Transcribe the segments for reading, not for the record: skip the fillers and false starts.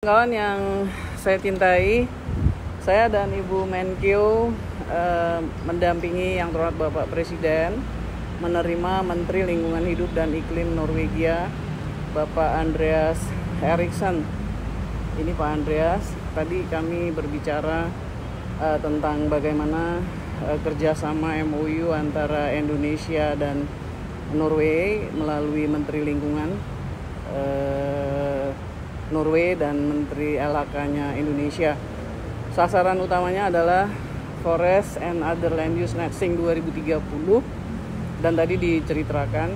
Kawan yang saya cintai, saya dan Ibu Menkyu mendampingi Yang Terhormat Bapak Presiden menerima Menteri Lingkungan Hidup dan Iklim Norwegia, Bapak Andreas Eriksen. Ini Pak Andreas, tadi kami berbicara tentang bagaimana kerjasama MOU antara Indonesia dan Norway melalui Menteri Lingkungan Norway dan Menteri LHK-nya Indonesia. Sasaran utamanya adalah Forest and Other Land Use Net Sync 2030, dan tadi diceritakan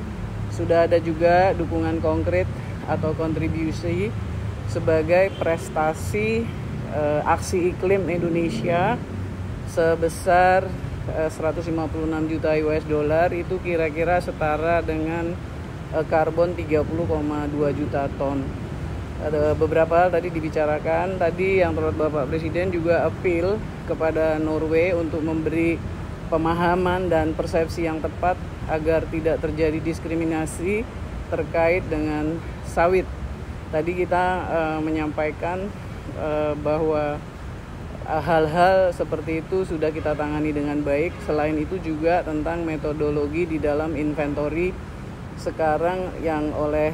sudah ada juga dukungan konkret atau kontribusi sebagai prestasi aksi iklim Indonesia sebesar 156 juta US dollar, itu kira-kira setara dengan karbon 30,2 juta ton. Ada beberapa hal tadi dibicarakan. Tadi Yang Terhormat Bapak Presiden juga appeal kepada Norway untuk memberi pemahaman dan persepsi yang tepat agar tidak terjadi diskriminasi terkait dengan sawit. Tadi kita menyampaikan bahwa hal-hal seperti itu sudah kita tangani dengan baik. Selain itu juga tentang metodologi di dalam inventory sekarang yang oleh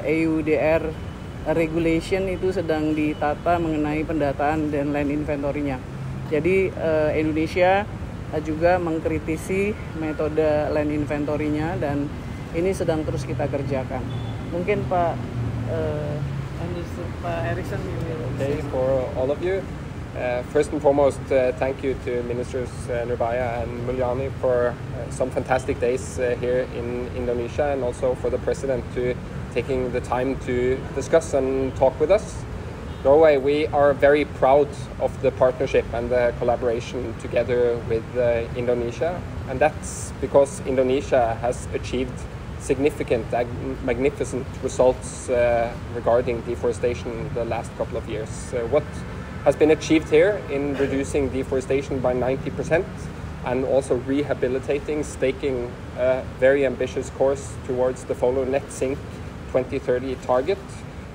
EUDR regulation itu sedang ditata mengenai pendataan dan land inventory-nya. Jadi Indonesia juga mengkritisi metode land inventory-nya dan ini sedang terus kita kerjakan. Mungkin Pak Eriksen. Okay, for all of you. First and foremost, thank you to Ministers Nurbaya and Mulyani for some fantastic days here in Indonesia, and also for the President to taking the time to discuss and talk with us. Norway, we are very proud of the partnership and the collaboration together with Indonesia, and that's because Indonesia has achieved significant, magnificent results regarding deforestation the last couple of years. What has been achieved here in reducing deforestation by 90% and also rehabilitating, staking a very ambitious course towards the follow net sink 2030 target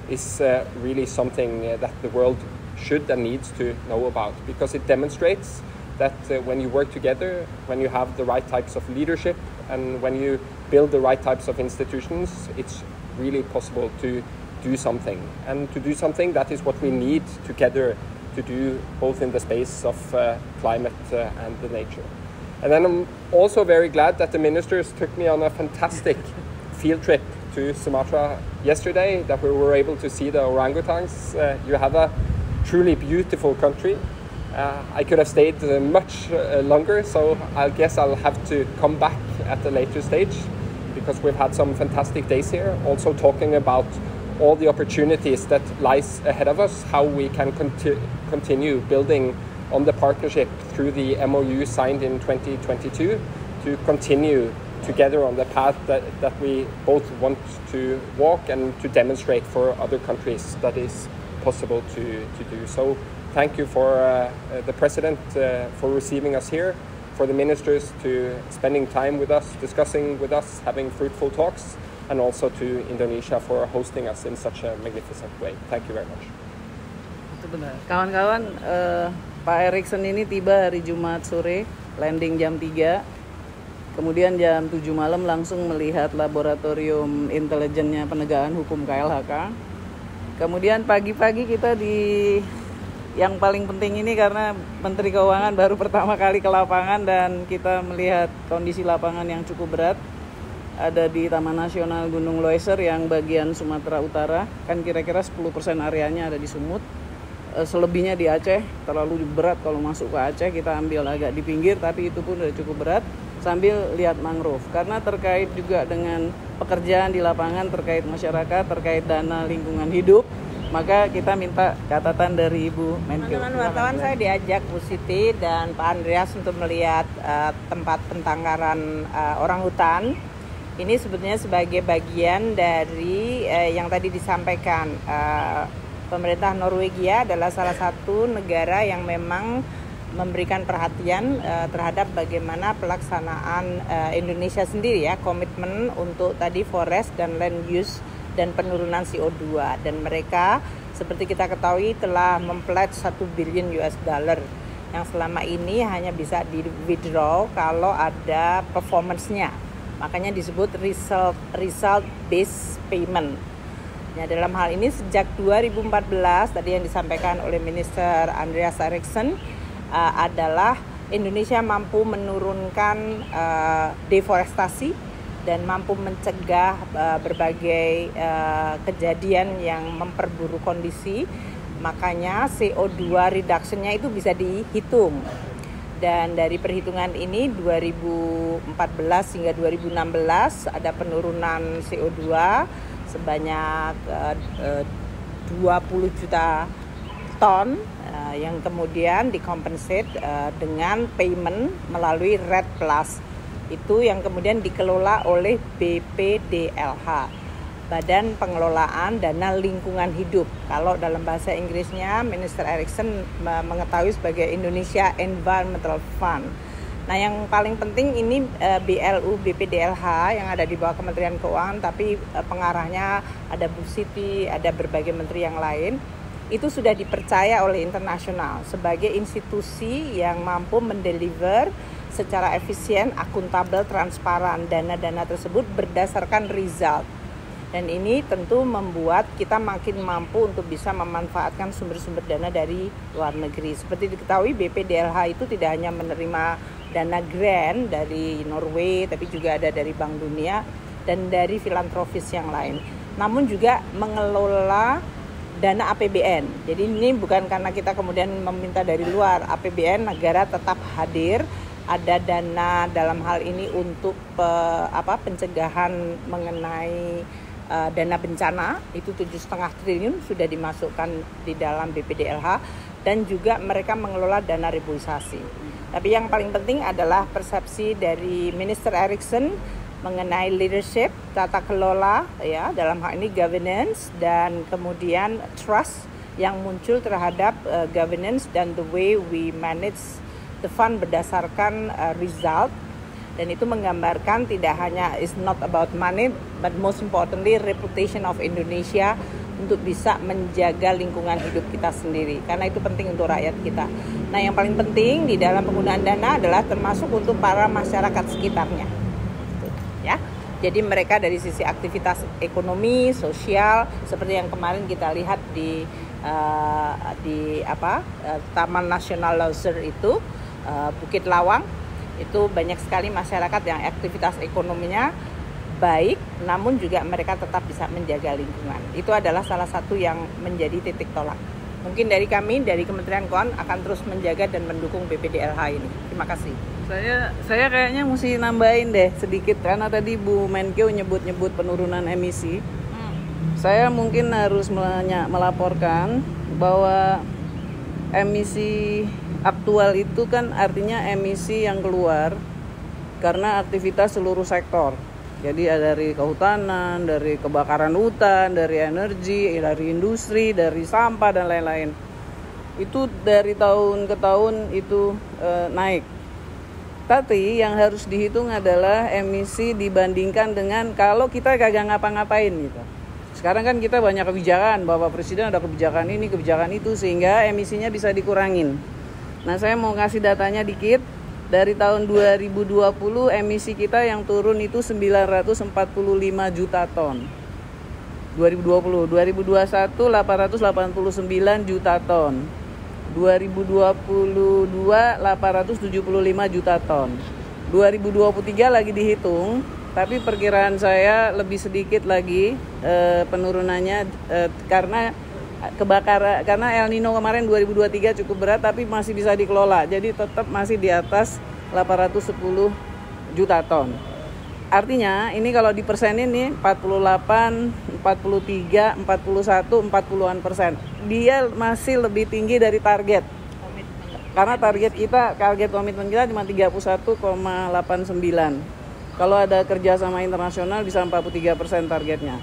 is really something that the world should and needs to know about, because it demonstrates that when you work together, when you have the right types of leadership, and when you build the right types of institutions, it's really possible to do something. And to do something, that is what we need together to do, both in the space of climate and the nature. And then I'm also very glad that the ministers took me on a fantastic field trip to Sumatra yesterday, that we were able to see the orangutans. You have a truly beautiful country. I could have stayed much longer, so I guess I'll have to come back at a later stage, because we've had some fantastic days here, also talking about all the opportunities that lies ahead of us, how we can continue building on the partnership through the MOU signed in 2022 to continue together on the path that we both want to walk, and to demonstrate for other countries that is possible to do. So thank you for the President for receiving us here, for the ministers to spending time with us, discussing with us, having fruitful talks, and also to Indonesia for hosting us in such a magnificent way. Thank you very much. Benar. Kawan-kawan, Pak Eriksen ini tiba hari Jumat sore, landing jam 3. Kemudian jam 7 malam langsung melihat laboratorium intelijennya penegakan hukum KLHK. Kemudian pagi-pagi kita yang paling penting ini karena Menteri Keuangan baru pertama kali ke lapangan dan kita melihat kondisi lapangan yang cukup berat. Ada di Taman Nasional Gunung Leuser yang bagian Sumatera Utara, kan kira-kira 10% areanya ada di Sumut. Selebihnya di Aceh, terlalu berat kalau masuk ke Aceh, kita ambil agak di pinggir, tapi itu pun udah cukup berat. Sambil lihat mangrove, karena terkait juga dengan pekerjaan di lapangan terkait masyarakat, terkait dana lingkungan hidup, maka kita minta catatan dari Ibu Menkyu. Teman-teman wartawan, saya diajak Bu Siti dan Pak Andreas untuk melihat tempat pentangkaran orang hutan. Ini sebetulnya sebagai bagian dari yang tadi disampaikan, pemerintah Norwegia adalah salah satu negara yang memang memberikan perhatian terhadap bagaimana pelaksanaan Indonesia sendiri ya, komitmen untuk tadi forest dan land use dan penurunan CO2. Dan mereka seperti kita ketahui telah mempledge 1 billion US dollar yang selama ini hanya bisa di withdraw kalau ada performance-nya. Makanya disebut result based payment. Nah, dalam hal ini sejak 2014 tadi yang disampaikan oleh Minister Andreas Eriksson adalah Indonesia mampu menurunkan deforestasi dan mampu mencegah berbagai kejadian yang memperburuk kondisi. Makanya CO2 reduction-nya itu bisa dihitung. Dan dari perhitungan ini 2014 hingga 2016 ada penurunan CO2 sebanyak 20 juta ton yang kemudian dikompensate dengan payment melalui REDD Plus. Itu yang kemudian dikelola oleh BPDLH, Badan Pengelolaan Dana Lingkungan Hidup. Kalau dalam bahasa Inggrisnya, Minister Eriksson mengetahui sebagai Indonesia Environmental Fund. Nah, yang paling penting ini BLU BPDLH yang ada di bawah Kementerian Keuangan, tapi pengarahnya ada Bu Siti, ada berbagai menteri yang lain. Itu sudah dipercaya oleh internasional sebagai institusi yang mampu mendeliver secara efisien, akuntabel, transparan dana-dana tersebut berdasarkan result. Dan ini tentu membuat kita makin mampu untuk bisa memanfaatkan sumber-sumber dana dari luar negeri. Seperti diketahui BPDLH itu tidak hanya menerima dana grant dari Norway, tapi juga ada dari Bank Dunia dan dari filantropis yang lain. Namun juga mengelola dana APBN. Jadi ini bukan karena kita kemudian meminta dari luar. APBN negara tetap hadir. Ada dana dalam hal ini untuk pencegahan mengenai dana bencana, itu 7,5 triliun sudah dimasukkan di dalam BPDLH, dan juga mereka mengelola dana reboisasi. Tapi yang paling penting adalah persepsi dari Minister Eriksson mengenai leadership, tata kelola, ya, dalam hal ini governance, dan kemudian trust yang muncul terhadap governance dan the way we manage the fund berdasarkan result. Dan itu menggambarkan tidak hanya is not about money, but most importantly reputation of Indonesia untuk bisa menjaga lingkungan hidup kita sendiri, karena itu penting untuk rakyat kita. Nah, yang paling penting di dalam penggunaan dana adalah termasuk untuk para masyarakat sekitarnya, ya. Jadi mereka dari sisi aktivitas ekonomi, sosial, seperti yang kemarin kita lihat di Taman Nasional Lauser itu, Bukit Lawang, itu banyak sekali masyarakat yang aktivitas ekonominya baik, namun juga mereka tetap bisa menjaga lingkungan. Itu adalah salah satu yang menjadi titik tolak. Mungkin dari kami, dari Kementerian Keuangan akan terus menjaga dan mendukung BPDLH ini. Terima kasih. Saya kayaknya mesti nambahin deh sedikit, karena tadi Bu Menkeu nyebut penurunan emisi. Saya mungkin harus melaporkan bahwa emisi aktual itu kan artinya emisi yang keluar karena aktivitas seluruh sektor. Jadi ada dari kehutanan, dari kebakaran hutan, dari energi, dari industri, dari sampah dan lain-lain. Itu dari tahun ke tahun itu naik. Tapi yang harus dihitung adalah emisi dibandingkan dengan kalau kita kagak ngapa-ngapain gitu. Sekarang kan kita banyak kebijakan, Bapak Presiden ada kebijakan ini, kebijakan itu, sehingga emisinya bisa dikurangin. Nah, saya mau kasih datanya dikit. Dari tahun 2020 emisi kita yang turun itu 945 juta ton. 2020, 2021 889 juta ton. 2022 875 juta ton. 2023 lagi dihitung, tapi perkiraan saya lebih sedikit lagi penurunannya karena kebakaran, karena El Nino kemarin 2023 cukup berat tapi masih bisa dikelola. Jadi tetap masih di atas 810 juta ton. Artinya ini kalau dipersenin nih 48, 43, 41, 40-an persen. Dia masih lebih tinggi dari target. Karena target komitmen kita cuma 31,89. Kalau ada kerjasama internasional bisa 43% targetnya.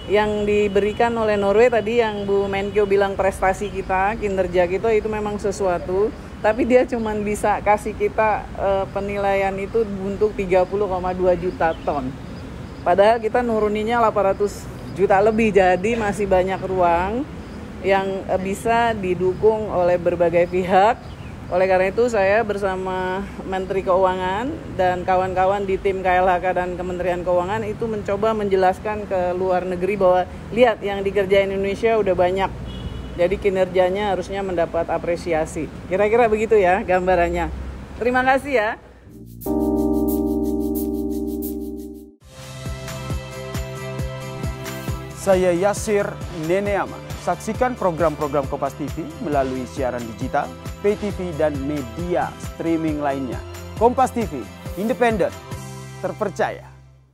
Yang diberikan oleh Norway tadi yang Bu Menkeu bilang prestasi kita, kinerja kita itu memang sesuatu, tapi dia cuma bisa kasih kita penilaian itu untuk 30,2 juta ton. Padahal kita nuruninya 800 juta lebih. Jadi masih banyak ruang yang bisa didukung oleh berbagai pihak. Oleh karena itu saya bersama Menteri Keuangan dan kawan-kawan di tim KLHK dan Kementerian Keuangan itu mencoba menjelaskan ke luar negeri bahwa lihat yang dikerjain Indonesia udah banyak. Jadi kinerjanya harusnya mendapat apresiasi. Kira-kira begitu ya gambarannya. Terima kasih ya. Saya Yasir Neneama. Saksikan program-program Kompas TV melalui siaran digital, pay TV, dan media streaming lainnya. Kompas TV, independen, terpercaya.